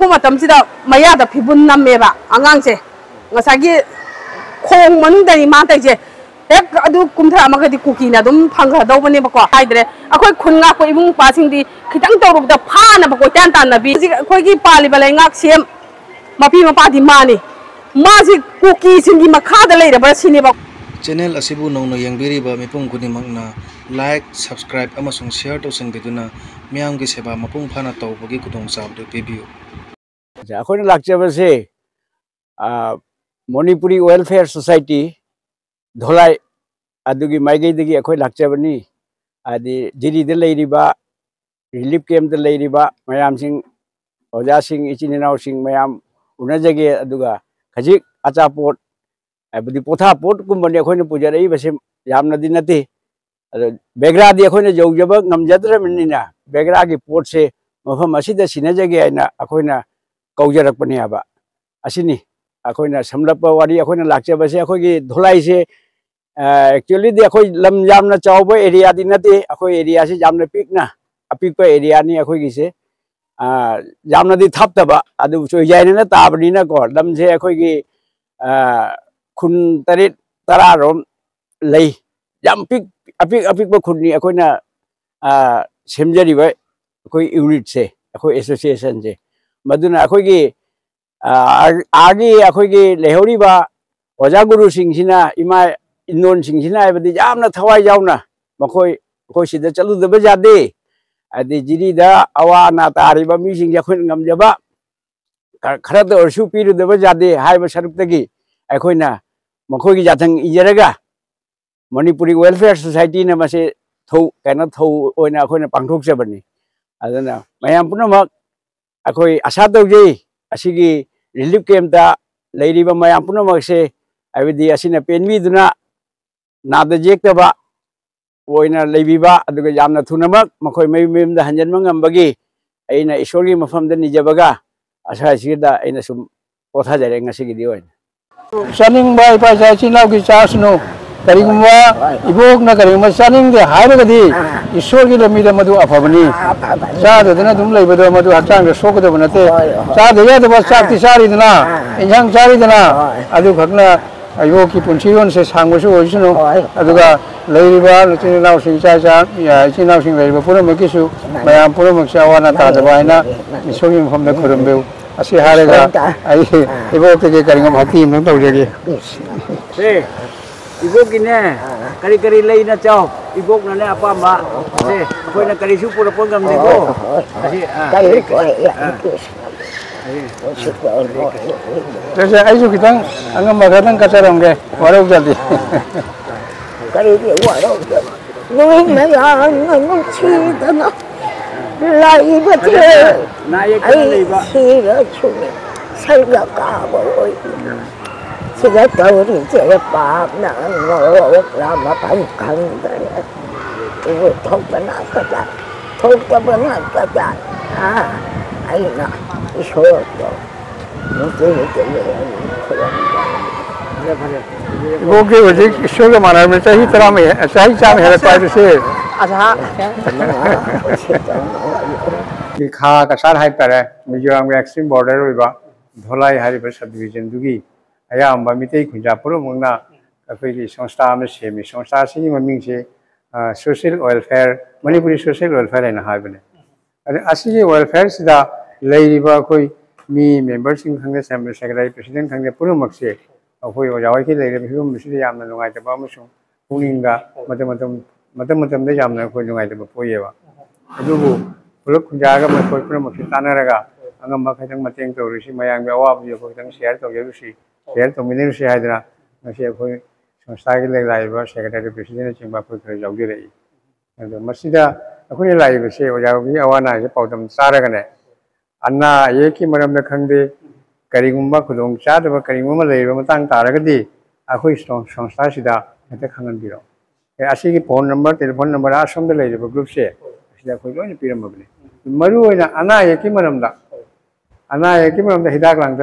मतमसिदा मयादा फिबुन नमेबा आंगांसे ngasagi khong manungdani ma taise hek adu kumthra amagadi kuki na dum phangha dawbane bako haidre akhoi khunga ko ibung pasing di khitang tawrubda phana bako tan tan nabi akhoi gi pali balai ngak sem mapi mapa di mani ma si kuki singi makhada leira ba sini ba channel asibu nongno yangbiri ba mipung kuni magna like subscribe amasung share to sing biduna miyam gi seba mapung phana tawbagi kutong sab de pibiu akhoi lakchaba se MANIPURI WALFARE SOCIETY DHOLAI adugi maigai dagi akhoi lakchabani adi jiri de leiriba relief camp de leiriba mayam sing oja sing ichininaw sing mayam unajage aduga khajik achapot abudi potha pot kumbani akhoi na pujarei base yamna dinati begra di akhoi na jogjaba ngamjadraminina begra gi pot se mafam asida sinajage aina akhoi na kaujarakpani aba asini अखोइना Samlap वारी अखोइना लाक्चबसे अखोगी धोलाई से actually दे अखोइ लम जामना चावब area दि नते अखोइ एरिया से जामना पिकना अपिक एरिया नि अखोगी से जामना दि थापतबा अदु सोइजाइना ताबनिना को लम से अखोगी खुन तरित तरा रोम लई जाम पिक अपिक खुननि अखोइना सेमजरिबा अखोइ यूनिट से अखोइ एसोसिएशन से मदुना अखोगी आगे अखोगी लेहौरीबा ओजा गुरु सिंहसिना इमा इनोन सिंहसिना आइबदि यामना थवाइ जाउना मखोइ अखोइ सिदा चलुदबा जादे अदि जिरिदा अवाना तारिबा मिसिंग अखोइ ngamjaba खरद ओरसु पिरुदबा जादे हाइबा सरुक्तगी अखोइना मखोगी जाथंग इजरगा MANIPURI WALFARE SOCIETY ना मसे थौ कैना थौ ओइना अखोइना पांथोकजबनि अदना मयाम पुनमक अखोइ आशा तौजे असिगी रिलीफ कैम्प दा लेरिबा मयाम पुनमकसे आइबदि असिना पेनबीदुना नादा जेक्तबा ओइना लेबिबा अदुगा यामना थुनमक मखोइ मयुमेमदा हंजनमा ngambagi aina ishorgi mafamda nijabaga asa sigida aina sum potha jare ngasigidi oina saning bai pai sai chinau gi chasno karigumwa ibok na karigumwa saning de hairagadi ishorgi lamida madu afabani sa dana dum leibado madu hatang de sokada banate sa de ya de sakti sari dana injang sari dana adu khakna ayo ki punchiron se sangwasu oisno aduga leiriba lutinau sing cha cha ya chinau sing leiriba punamukisu mayam punamaksa wana ta dabaina ishorgi mafamda khurumbeu asi haraga ai ibok ke karingam hati nang tawjege se ibok ine kari kari leina chao ibok na ne apamba se akoina kari su pura pongam de ko asi kari ko Terus ayo kita angam bagadan kacarong ke warau jadi. Kari dia warau jadi. Nui maya ngam cita na. Lai betul. Naik ke leiba. Cita cumi. Saya kau oi. Saya tahu ni saya paham na ngorok lama pangkang dah. Itu tahu benar kata. Tahu benar kata. Ayo nak. Ishor to. Mungkin itu वो के वजह ईश्वर के मानव में सही तरह में सही चाम है पाए से खा का सार है पर मिजोरम के एक्सट्रीम बॉर्डर होइबा धोलाई हारिबा सब डिवीजन दुगी अयाम मितै खुंजापुर मुंगना अखोई संस्था में सेमी संस्था सिनि ममिंग से social welfare Manipuri social welfare है हाइबने अरे असि वेलफेयर सिदा लेरिबा कोई मी मेंबर सिंह खंगे असेंबली सेक्रेटरी प्रेसिडेंट खंगे पुरुमक्से अखोई ओजावै के लेरे फिरुम बिसि यामना नुगाइतबा अमसु पुनिंगा मतम दे यामना कोई नुगाइतबा पोयेबा अदुबु पुलक खुंजागा मखोई पुरुमक्से तानरगा अंगम मखैतंग मतेंग तौरिसि मयांग अवाबि अखोइतंग शेयर तौजेरुसि शेयर तौमिनेरुसि हाइदरा मसे अखोई संस्था के लाइबा सेक्रेटरी प्रेसिडेंट चिंबा कोई खरै जाउदिरै अदु मसिदा अखोई लाइबसे ओजावि अवाना से पौदम सारगने अन्ना ये की मरम न खंदे करिगुम्बा खुदोंग चादबा करिगुम्बा लेबा मतंग तारगदी अखोई संस्था सिदा हेते खंगन बिरो ए आसी की फोन नंबर टेलीफोन नंबर आसम दे लेबा ग्रुप से सिदा कोई लोइन पिरमबने मरु होइना अन्ना ये की मरमदा हिदाक लांग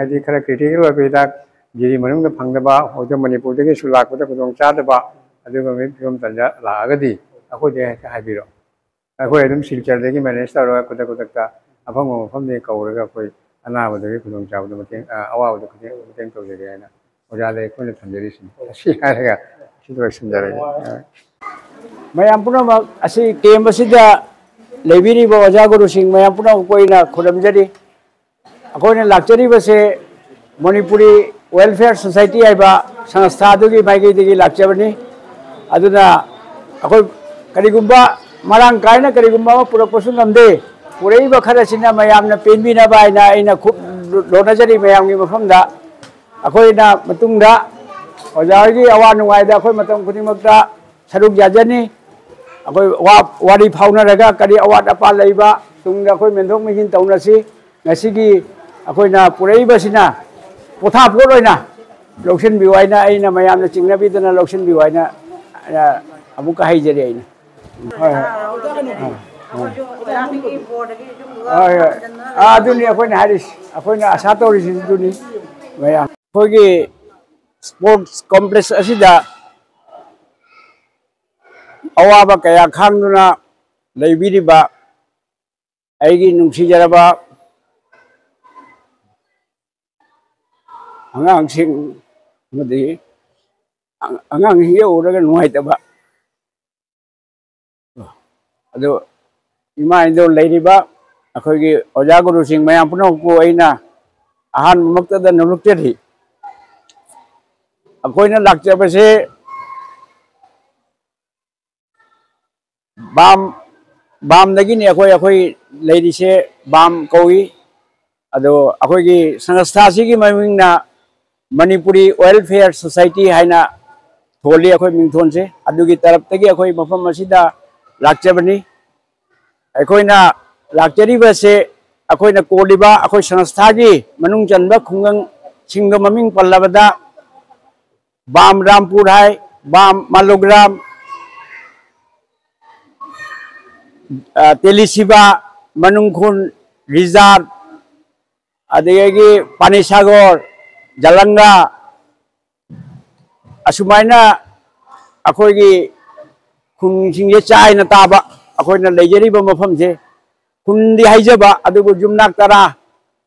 आदि खरा क्रिटिकल ओइबा हिदाक जिरि मनुंग फंगदबा होजो मणिपुर दे सुलाकबा खुदोंग चादबा अदुगा मे फिरम तंजा लागदी अखोई दे हाइबिरो अखोई एकदम सिलचर दे की मैनेज तरो कुदा कुदकता ꯑꯐꯪꯕ ꯃꯐꯝꯗꯒꯤ ꯀꯧꯔꯒ ꯑꯩꯈꯣꯏ ꯑꯅꯥꯕꯗꯒꯤ ꯈꯨꯗꯣꯡꯆꯥꯕꯗ ꯃꯇꯦꯡ ꯑꯋꯥꯕꯗ ꯃꯇꯦꯡ ꯇꯧꯖꯒꯦ ꯍꯥꯏꯅ ꯑꯣꯖꯥꯗ ꯑꯩꯈꯣꯏꯅ ꯊꯝꯖꯔꯤꯁꯤꯅꯤ ꯁꯤ ꯍꯥꯏꯔꯒ ꯁꯤꯗ ꯂꯣꯏꯁꯤꯟꯖꯔꯒꯦ mayam punamak asi kem asida leibiri ba oja guru sing mayam punamak koina khuramjari akoina lakchari base Manipuri Welfare Society aiba sanstha adugi maigi digi lakchabani aduna akoi karigumba marang kaina karigumba ma purakpasu ngamde puraiba khara sina mayamna penbina ba aina aina khub lonajari mayamgi mafamda akoina matungda ojagi awa nungaida akoi matam khudimakta saruk jajani akoi wari phaunaraga kari awat apa leiba tungda akoi mendok mijin taunasi ngasigi akoina puraiba sina potha poloina loksin biwaina aina mayamna chingnabidana loksin biwaina amuka haijari aina aduni akoina haris akoina asa tawrisi duni mayam kogi sports complex asida awaba kaya khangduna leibiriba aigi nungsijaraba angang sing madi angang hinge uraga nuhaitaba ado ima indo leiriba akhoigi oja guru sing mayam puno ko aina ahan maktada nulukchari akoina lakchabase bam dagini akoi leirise bam koi ado akoi sanstha sigi mamingna Manipuri Welfare Society haina tholi akoi mingthonse adugi tarap tagi akoi mafam asida lakchabani akoina lakchari base akoina koliba akoi sanstha gi manung chanba khungang singga maming pallabada bam Rampur hai bam Malugram Telisiva Manungkhun Rijap adegi Panisagar Jalangha asumaina akoi khun singye chaina taba akoina leijariba mafamse khundi haijaba adugu jumnak tara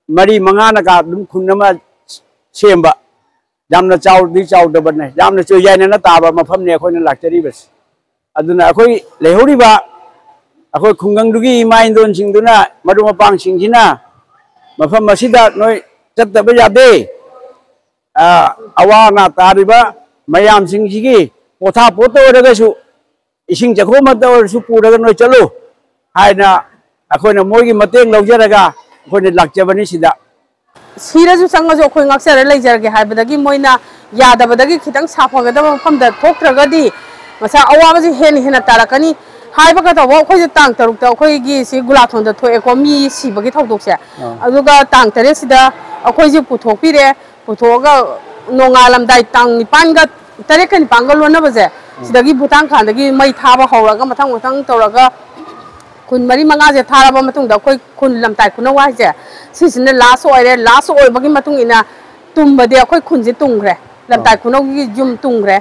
mari mangana ka dum khunama semba jamna chawdi chawdabane jamna choyaina na taba mafamne akoina lakcharibas aduna akoi lehoriba akoi khungang dugi maindon singduna maduma pang singsina mafam masida noi chattaba yade awana tariba mayam singsigi potha poto oragasu ising chakhomata orsu puraga noi chalo haina akoina moigi mateng laujaraga akoina lakchabani sida sirasu sangasu akoi ngaksara leijarage haibadagi moina yadabadagi khitang safagadaba mafamda thokragadi masa awabasi hena tarakani हाइबा तब अखोई तांग तरुक अखोई से गुलाथों थोएको मी सिबगी थौदोकसे अदुगा तांग तरेसिदा अखोई पुथोपीरे पुथोगा नोंगालमदाई तांग निपानगा तरेक निपानगा लोनबजे सिदगी भूटान खानदगी मई थाबा हौरगा मथंग मथंग तौरगा खुन मरी मंगाजे थारबा मतुंगदा अखोई खुन लमताई खुन वाइजे सिसिने लास्ट ओइबगी मतुंग इना तुम्बदे अखोई खुनजे तुंगरे लमताई खुनगी जुम तुंगरे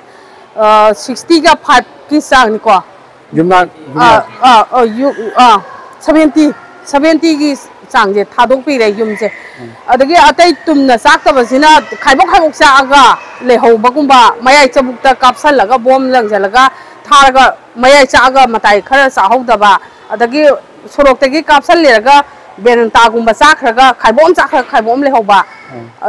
60 का 5 की सांगनिको Jumlah 70 की सांगे थादोक पीरे युमसे अदगी अतै तुमना साक्तबसिना खाइबोक सागा लेहौबगुंबा मयाइ चबुक्ता कापसलगा बोम लंगजलगा थारगा मयाइ चागा मताइ खरा साहौदबा अदगी सोरोक्तगी कापसल लेरगा बेनतागुंबा साखरगा खाइबोम लेहौबा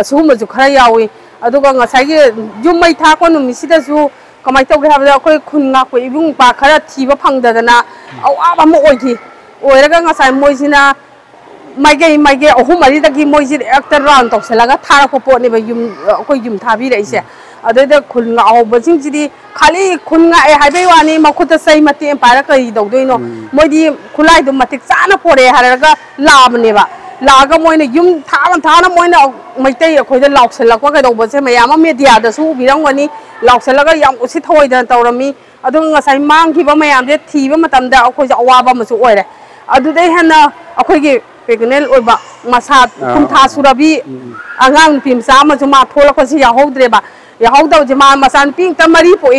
असुमजु खरा यावी अदुगा ngसाइगे जुमै थाको नुमिसिदसु कमाई तौगे हाबदा अखोई खुन्ना को इबुंग पा खरा थीबा फंगदना अवाब अम ओइखि ओइरगा ngसाइ मोइसिना माइगे अहुम मरिदगी मोइसि एक्टर राउंड तौसलगा थारको पोनेबा युम अखोई युम थाबि रैसे अदैदा खुन्ना अवबसिंगसिदि खाली खुन्ना ए हाइबे वानी मखुता सै मते पारा कई दौदोइनो मोइदि खुलाइदो मतिक चाना पोरे हारगा लाबनेबा लागा मोइने युम थाना मोइने मैतै अखोइदा लाउसलकवा कदौबसे मयाम मेडियादसु बिरंगनी लाउसलगा याम उसी थोइदा तौरमी अदु ngसाइ मांगिबा मयामजे थीबा मतमदा अखोइजा अवाबा मसु ओइरे अदुदै हना अखोइगे पेगनेल ओइबा मसा कुंथा सुरबी आंगांग पिमसा मसु मा थोलकसि याहौद्रेबा याहौदौजे मा मसान पिंग त मरी पोइ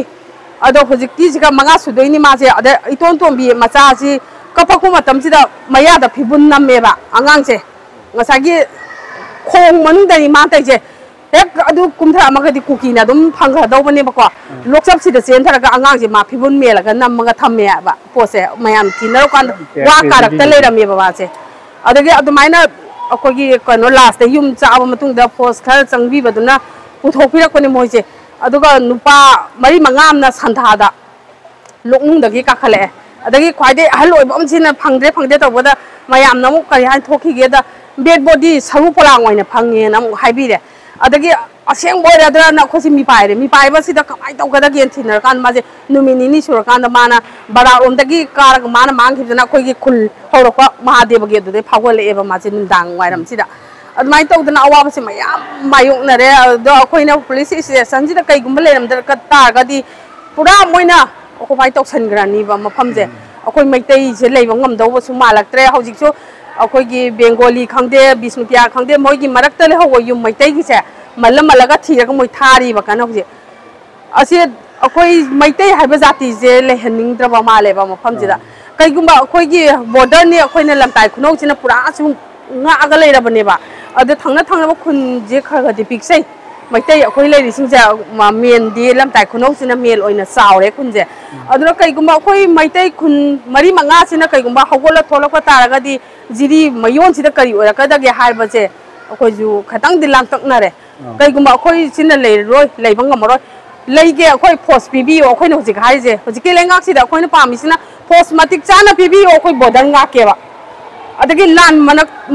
अदो हुजिक्ति जिका मंगा सुदोइनी मासे अदे इतोन तोंबी मचासी kapakku matamsida mayada phibun nammeba angang se ngasagi khong manungdani ma taije hek adu kumthra amagadi kuki na dum phangha dawbane bako lokchap sida chen tharaga angang je ma phibun melaga nammaga thamme ba pose mayam tinaro kan wa karakta leirame baba se adagi adumaina akogi kono last yum chaaba matung da post khar changbi baduna puthokpira kone moise aduga nupa mari mangam na santha da loknung dagi kakhale adagi khwaide haloi bam sina phangde tawada mayam namu kari han thoki ge da bed body saru polang oina phange namu haibire adagi aseng boira da na khosi mi pai ba sida kamai tawgada gen thinar kan maje numini ni sur kan da mana bara om dagi kar mana mang khidna khoi gi khul horokwa mahadev ge de phagole eba maje nundang wairam sida admai tawdana awa se mayam mayuk na re do khoina police station sida kai gumba leram da ka ta ga di pura moina ko pai tok san grani ba mafam je akoi maitai je leiba ngam daw su malaktre hojik su akoi gi bengali khangde bisnupia khangde moi gi marak tale ho yum maitai gi se malam malaga thira ga moi thari ba kana hoje ase akoi maitai haiba jati je lehaning draba male ba mafam je da kai gumba akoi gi border ni akoi na lamtai khunau china pura su nga aga leira bane ba ade thangna ba khun je khaga di piksai maitai akoi leiri sing ja ma men di lamtai khunau china mel oina saure khun je adura kai gumba akoi maitai khun mari manga china kai gumba hogola tholakwa taraga di jiri mayon sida kari ora kada ge haiba je akoi ju khatang di lang tak na re kai gumba akoi china leiroi leibang ngamroi leige akoi post pbi akoi no hojik hai je hojik lengak sida akoi na pami sina post matik chana pbi akoi bodan nga ke ba adagi lan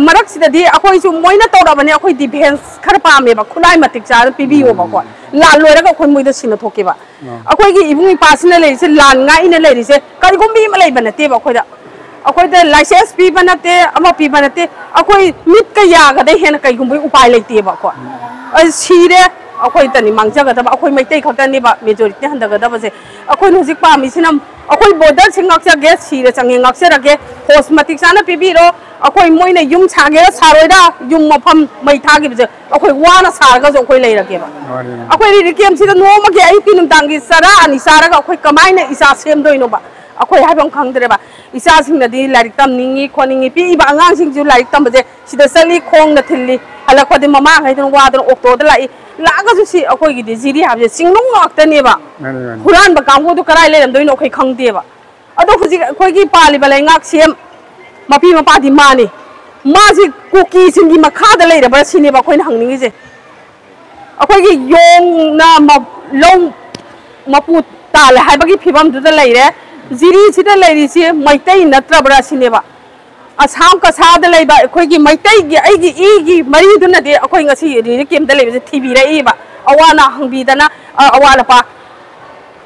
marak sida di akoi su moina tawra bane akoi defense khar pame ba khulai matik chana pbi o ba ko lan loira ga akoi moida sina thoke ba akoi gi ibungi pasina le se lan nga ina le ri se kari gumbi ma lei banate ba akoi da akoi da license pi banate ama pi banate akoi mit ka ya ga dai hen kai gumbi upai leite ba ko sire akoi tani mangja ga da akoi maitai khatani ba majority handa ga da ba se akoi hojik pa mi sinam akoi border singak sa ge sire change ngak se ra ge cosmetic sana pibi ro akoi moina yum chage saroida yum mafam mai thagi be akoi wana sarga jo akoi lei ra ge ba akoi ri kem sida no ma ge ai pinum tangi sara ani sara ga akoi kamai na isa sem doino ba akoi habam khangdre ba isa sing na di larik tam ningi khoningi pi ba angang sing ju larik tam je sida sali khong na thilli hala khodi mama ngai don wa don okto da lai laga ju si akoi gi di jiri ha je singnong ngak ta ne ba huran ba kam go du karai le ram doino khoi khangde ba ado huji khoi gi pali ba lai ngak sem mapi ma pa di mani ma si kuki sing gi makha da lai ra ba sini ba khoi na hangningi je akoi gi yong na ma long mapu ta le hai ba gi phibam du da lai re jiri sida lai ri si maitai natra bra sini ba asam ka sa da lai ba khoi gi maitai gi ai gi e gi mari du na de akoi ngasi ri kem da lai je tv ra e ba awana hangbi da na awala pa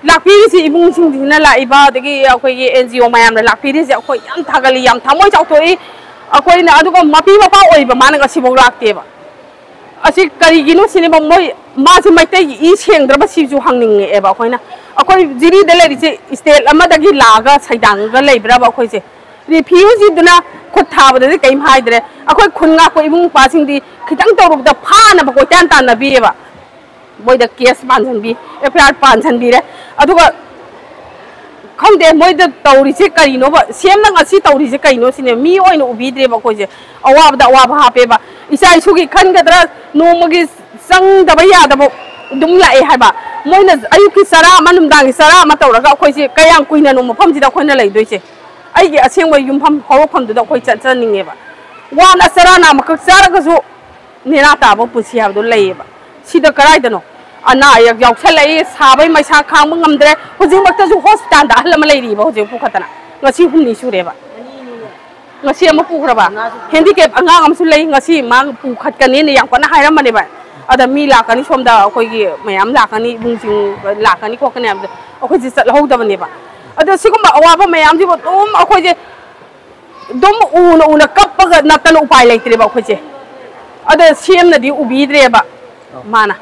lakpiri si ibung sing dina la iba degi akoi gi NGO mayam la lakpiri si akoi yam thagali yam thamoi chautoi akoi na adu ko mapi mapa oi ba man ngasi bong lakte ba asi kari gi no sini bong moi ma si maitai gi e cheng dra ba si ju hangning e ba akoi na akoi jiri da lai ri se state ama dagi laga saidang ga lai bra ba akoi se refuse duna khut tha ba de kai mai dre akoi khunga ko ibung pa sing di khitang tawru da pha na ba ko tan tan na bi ba moi da case ban san bi FIR pan san bi re aduga khangde moi da tawri se kari no ba sem na ngasi tawri se kai no sine mi oi no ubi dre ba ko je awa da awa ba ha pe ba isai su gi khan ga dra no mo gi sang da ba ya da ba dum la e hai ba moi na ayu ki sara manum dang sara ma tawra ga ko se kayang kuina no mo pham ji da khoi na lai doi se ai gi aseng wa yum pham horo pham da khoi chan chan ninge ba wa na sara na ma ka sara ga su ne na ta ba pu si ha do lai ba sida karai da no ana yak yauk thalai sabai mai sa khang ma ngamdre hojing makta ju hospital da halama lai ri ba hojing pu khatana ngasi humni sure ba ngasi ma pu khra ba handicap anga am su lai ngasi ma pu khat kan ni yang kona hairam mane ba ada mi la kani som da khoi gi mayam la kani bung jing la kani ko kani am khoi ji sat hau da bane ba ada sigum awa ba mayam ji bo dum khoi je dum u na kap ga na tan upai lai tre ba khoi je ada sem na di ubi dre ba mana